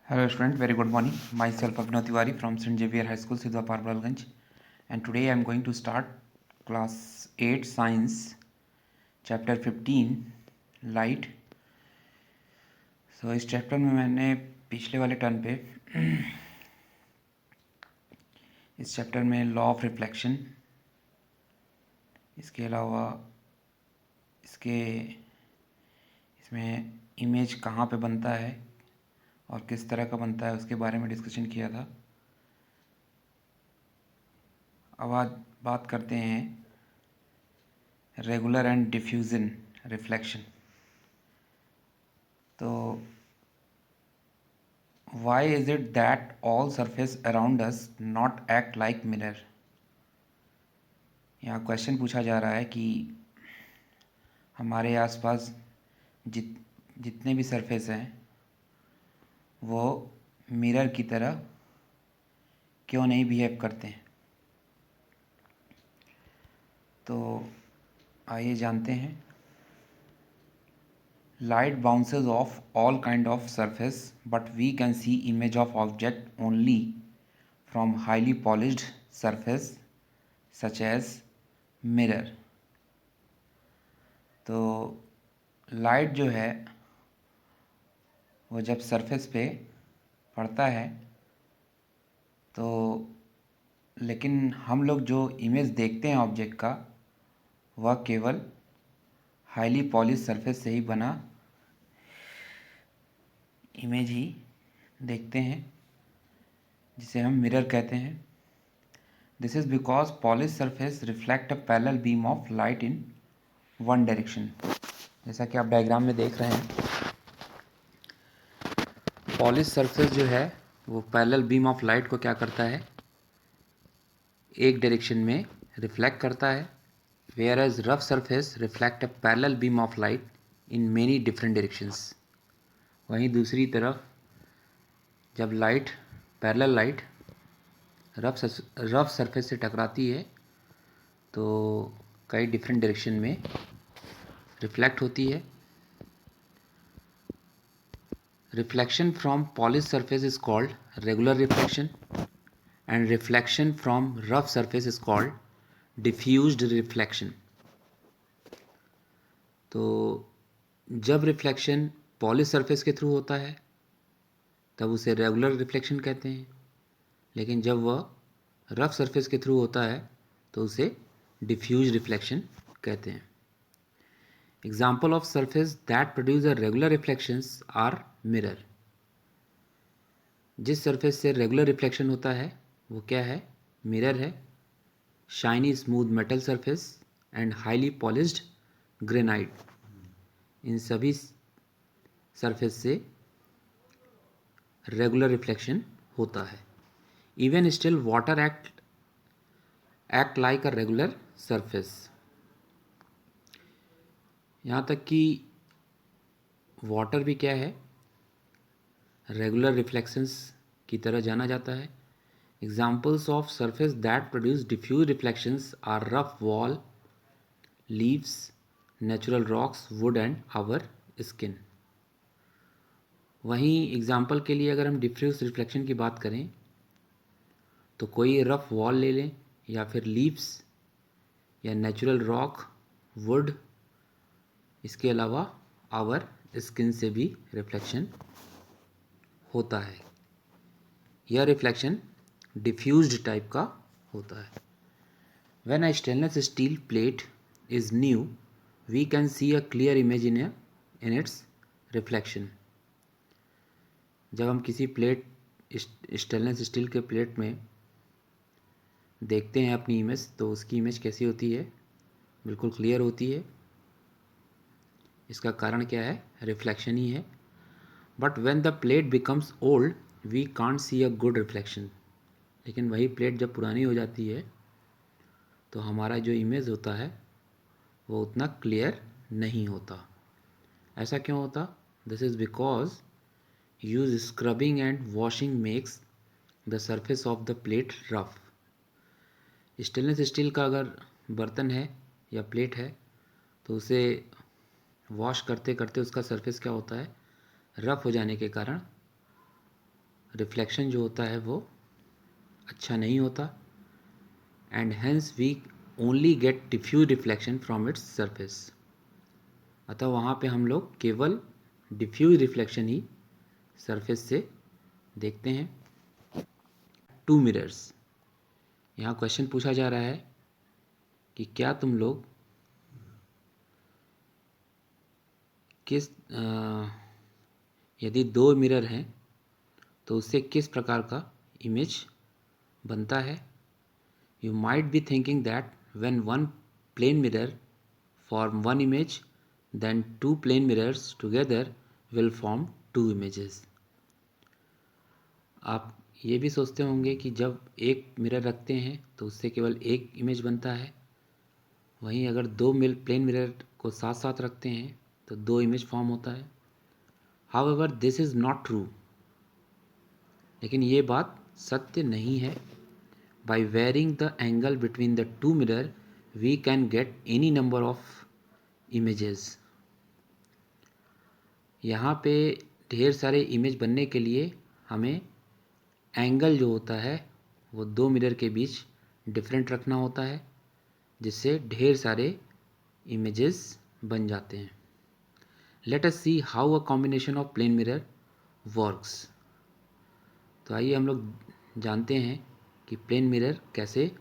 Hello student, very good morning. Myself Abhinav Tiwari from St. Xavier High School, Sidhwa Parvalganj, and today I am going to start class 8 science chapter 15 light. So इस chapter में मैंने पिछले वाले turn पे इस chapter में law of reflection, इसके अलावा इसमें इमेज कहाँ पे बनता है और किस तरह का बनता है उसके बारे में डिस्कशन किया था। अब आज बात करते हैं रेगुलर एंड डिफ्यूजन रिफ्लेक्शन। तो why is it that all surface around us not act like mirror? यहाँ क्वेश्चन पूछा जा रहा है कि हमारे आसपास जितने भी सरफेस हैं वो मिरर की तरह क्यों नहीं बिहेव करते हैं। तो आइए जानते हैं। Light bounces off all kind of surface, but we can see image of object only from highly polished surface such as mirror. तो लाइट जो है वो जब सरफेस पे पड़ता है तो लेकिन हम लोग जो इमेज देखते हैं ऑब्जेक्ट का वह केवल हाईली पॉलिश सरफेस से ही बना इमेज ही देखते हैं, जिसे हम मिरर कहते हैं। This is because polish surface reflect a parallel beam of light in one direction. जैसा कि आप डायग्राम में देख रहे हैं, पॉलिश सरफेस जो है वो पैरेलल बीम ऑफ लाइट को क्या करता है, एक डायरेक्शन में रिफ्लेक्ट करता है, whereas rough surface reflect a parallel beam of light in many different directions. वहीं दूसरी तरफ जब पैरेलल लाइट रफ सरफेस से टकराती है तो कई डिफरेंट डायरेक्शन में रिफ्लेक्ट होती है। Reflection from polish surface is called regular reflection and reflection from rough surface is called diffused reflection. तो जब रिफ्लेक्शन पॉलिश सरफेस के थ्रू होता है तब उसे रेगुलर रिफ्लेक्शन कहते हैं, लेकिन जब वह रफ सरफेस के थ्रू होता है तो उसे डिफ्यूज रिफ्लेक्शन कहते हैं। Example of surface that produce a regular reflections are mirror. जिस सरफेस से रेगुलर रिफ्लेक्शन होता है वो क्या है, मिरर है। Shiny smooth metal surface and highly polished granite, इन सभी सरफेस से रेगुलर रिफ्लेक्शन होता है। Even still water act like a regular surface. यहाँ तक कि वाटर भी क्या है, रेगुलर रिफ्लेक्शंस की तरह जाना जाता है। Examples of surface that produce diffuse reflections are rough wall, leaves, natural rocks, wood and our skin. वहीं एग्जाम्पल के लिए अगर हम डिफ्यूज रिफ्लेक्शन की बात करें तो कोई रफ वॉल ले लें या फिर लीव्स या नेचुरल रॉक, वुड, इसके अलावा आवर स्किन से भी रिफ्लेक्शन होता है। यह रिफ्लेक्शन डिफ्यूज्ड टाइप का होता है। When a stainless steel plate is new we can see a clear image in its reflection. जब हम किसी स्टेनलेस स्टील के प्लेट में देखते हैं अपनी इमेज तो उसकी इमेज कैसी होती है, बिल्कुल क्लियर होती है। इसका कारण क्या है, रिफ्लेक्शन ही है। But when the plate becomes old we can't see a good reflection. लेकिन वही प्लेट जब पुरानी हो जाती है तो हमारा जो इमेज होता है वो उतना क्लियर नहीं होता। ऐसा क्यों होता, this is because use scrubbing and washing makes the surface of the plate rough. Stainless steel का अगर बर्तन है या प्लेट है तो उसे वॉश करते करते उसका सरफेस क्या होता है, रफ हो जाने के कारण रिफ्लेक्शन जो होता है वो अच्छा नहीं होता, and hence we only get diffuse reflection from its surface. अतः वहाँ पे हम लोग केवल डिफ्यूज रिफ्लेक्शन ही सरफेस से देखते हैं। टू मिरर्स, यहाँ क्वेश्चन पूछा जा रहा है कि क्या तुम लोग यदि दो मिरर हैं तो उससे किस प्रकार का इमेज बनता है। You might be thinking that when one plane mirror form one image then two plane mirrors together will form two images. आप ये भी सोचते होंगे कि जब एक मिरर रखते हैं तो उससे केवल एक इमेज बनता है, वहीं अगर दो प्लेन मिरर को साथ साथ रखते हैं तो दो इमेज फॉर्म होता है। However this is not true, लेकिन ये बात सत्य नहीं है। By varying the angle between the two mirror we can get any number of images. यहाँ पे ढेर सारे इमेज बनने के लिए हमें एंगल जो होता है वो दो मिरर के बीच डिफरेंट रखना होता है, जिससे ढेर सारे इमेजेस बन जाते हैं। Let us see how a combination of plane mirror works. तो आइए हम लोग जानते हैं कि प्लेन मिरर कैसे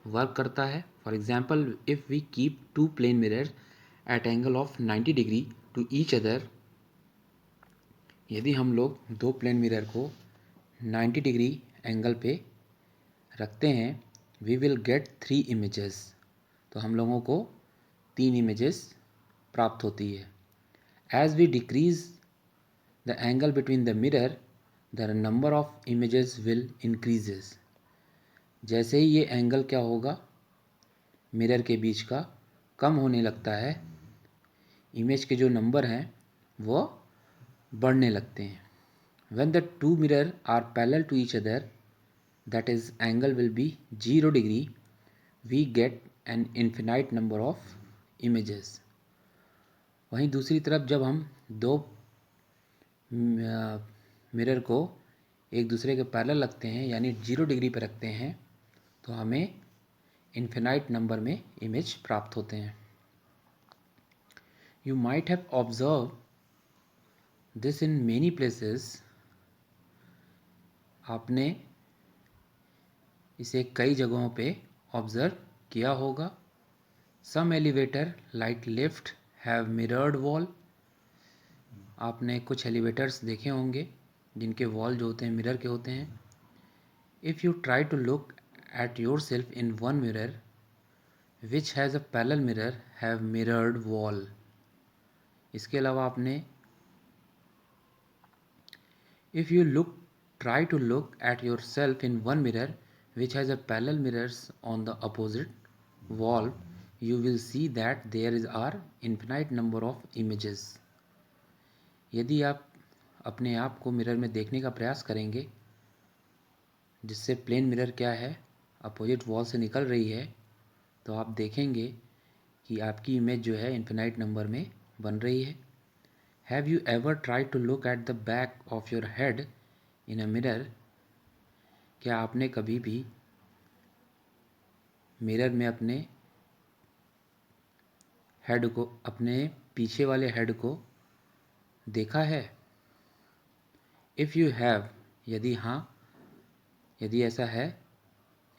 वर्क करता है। For example, if we keep two plane mirror at angle of 90 degree to each other, यदि हम लोग दो प्लेन मिरर को 90 डिग्री एंगल पे रखते हैं, we will get three images. तो हम लोगों को तीन इमेजेस प्राप्त होती है। As we decrease the angle between the mirror the number of images will increases. जैसे ही ये एंगल क्या होगा मिरर के बीच का कम होने लगता है, इमेज के जो नंबर हैं वो बढ़ने लगते हैं। When the two mirror are parallel to each other, that is angle will be 0 degree, we get an infinite number of images. वहीं दूसरी तरफ जब हम दो मिरर को एक दूसरे के पैरेलल रखते हैं यानी 0 डिग्री पर रखते हैं, तो हमें इन्फिनाइट नंबर में इमेज प्राप्त होते हैं। You might have observed this in many places. आपने इसे कई जगहों पे ऑब्ज़र्व किया होगा। Some elevator like lift have mirrored wall. आपने कुछ एलिवेटर्स देखे होंगे जिनके वॉल जो होते हैं मिरर के होते हैं। If you try to look at yourself in one mirror which has a parallel mirror have mirrored wall. इसके अलावा आपने if you look try to look at yourself in one mirror which has a parallel mirrors on the opposite wall, you will see that there are infinite number of images. यदि आप अपने आप को mirror में देखने का प्रयास करेंगे जिससे प्लेन मिरर क्या है अपोजिट वॉल से निकल रही है, तो आप देखेंगे कि आपकी इमेज जो है इन्फिनाइट नंबर में बन रही है। Have you ever try to look at the back of your head in a mirror. क्या आपने कभी भी मिरर में अपने हेड को, अपने पीछे वाले हेड को देखा है। इफ़ यू हैव, यदि हाँ, यदि ऐसा है,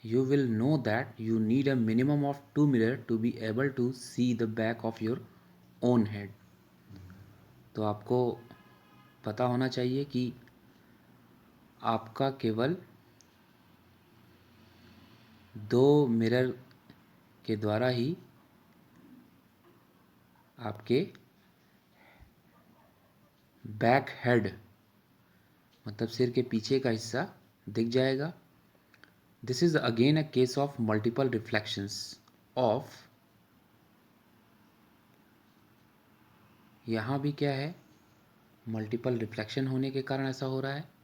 you will know that you need a minimum of two mirror to be able to see the back of your own head. तो आपको पता होना चाहिए कि आपका केवल दो मिरर के द्वारा ही आपके बैक हेड मतलब सिर के पीछे का हिस्सा दिख जाएगा। This is again a case of multiple reflections of, यहाँ भी क्या है मल्टीपल रिफ्लेक्शन होने के कारण ऐसा हो रहा है।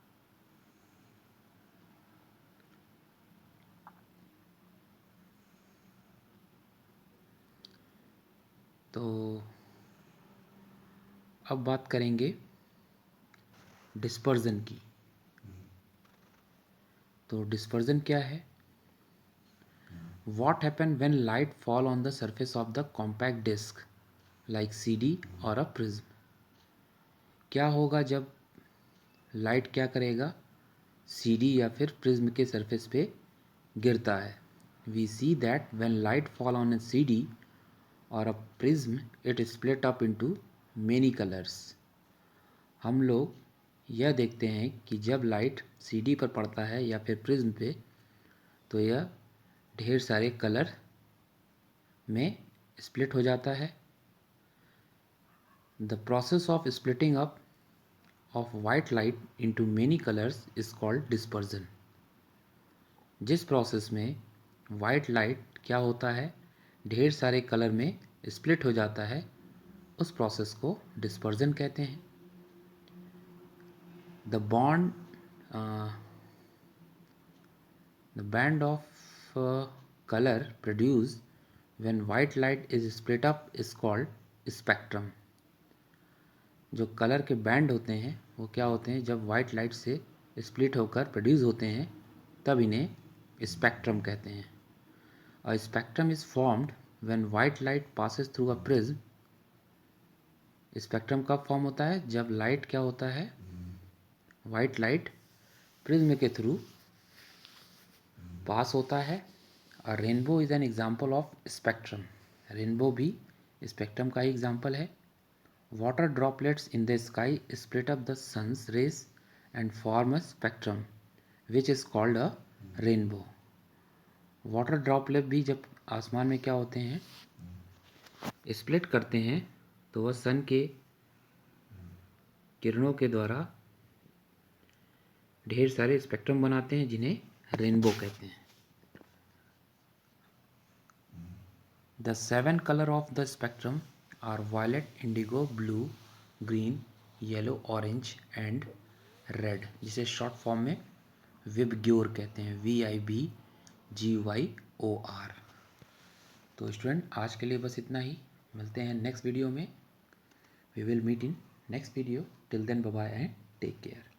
तो अब बात करेंगे डिस्पर्जन की। तो डिस्पर्जन क्या है? What happen when light fall on the surface of the compact disc like CD or a prism? क्या होगा जब लाइट क्या करेगा, CD या फिर प्रिज्म के सरफेस पे गिरता है? We see that when light fall on a CD or a prism, it split up into many colors. हम लोग यह देखते हैं कि जब लाइट CD पर पड़ता है या फिर प्रिज्म पे, तो यह ढेर सारे कलर में स्प्लिट हो जाता है. The process of splitting up of white light into many colours is called dispersion. जिस प्रोसेस में वाइट लाइट क्या होता है, ढेर सारे कलर में स्प्लिट हो जाता है, उस प्रोसेस को डिस्पर्जन कहते हैं. The band of color produced when white light is split up is called spectrum. जो कलर के बैंड होते हैं वो क्या होते हैं, जब वाइट लाइट से स्प्लिट होकर प्रोड्यूस होते हैं तब इन्हें स्पेक्ट्रम कहते हैं. A spectrum is formed when white light passes through a prism. Spectrum कब फॉर्म होता है, जब लाइट क्या होता है, वाइट लाइट प्रिज्म के थ्रू पास होता है. और rainbow is an example of spectrum. Rainbow भी स्पेक्ट्रम का ही एग्जाम्पल है. Water droplets in the sky split up the sun's rays and form a spectrum which is called a rainbow. Water droplet भी जब आसमान में क्या होते हैं, स्प्लिट करते हैं, तो वह सन के किरणों के द्वारा ढेर सारे स्पेक्ट्रम बनाते हैं जिन्हें रेनबो कहते हैं. The 7 color of the spectrum are violet, indigo, blue, green, yellow, orange and red, जिसे शॉर्ट फॉर्म में विबग्योर कहते हैं, VIBGYOR. तो स्टूडेंट आज के लिए बस इतना ही. मिलते हैं नेक्स्ट वीडियो में. We will meet in next video. Till then bye bye and take care.